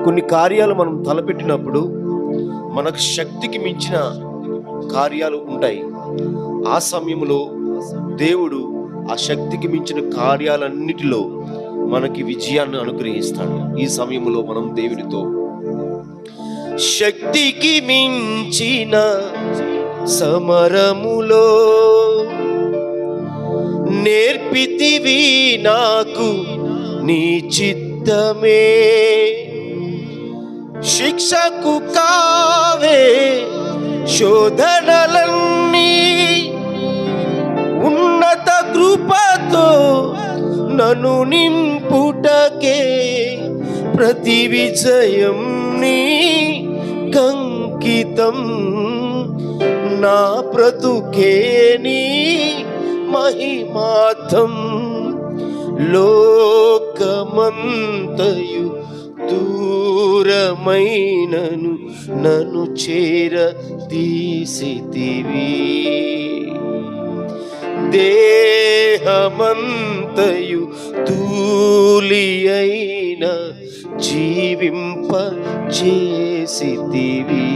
కొన్ని కార్యాలు మనం తలపెట్టినప్పుడు మనకు శక్తికి మించిన కార్యాలు ఉంటాయి. ఆ సమయంలో దేవుడు ఆ శక్తికి మించిన కార్యాలన్నిటిలో మనకి విజయాన్ని అనుగ్రహిస్తాడు. ఈ సమయంలో మనం దేవునితో, శక్తికి మించిన సమరములో నేర్పితివి నాకు నీ చిత్తమే, శిక్షకు కావే శోధనలన్నీ, ఉన్నత కృపతో నన్ను నింపుటకే, ప్రతి విజయం నీ కంకితం, నా బ్రతుకే నీ మహిమార్థం, లోకమంతయు దూరమైనను నన్ను చేర తీసితివి, దేహమంతయు ధూళి అయిన జీవింప చేసితివి.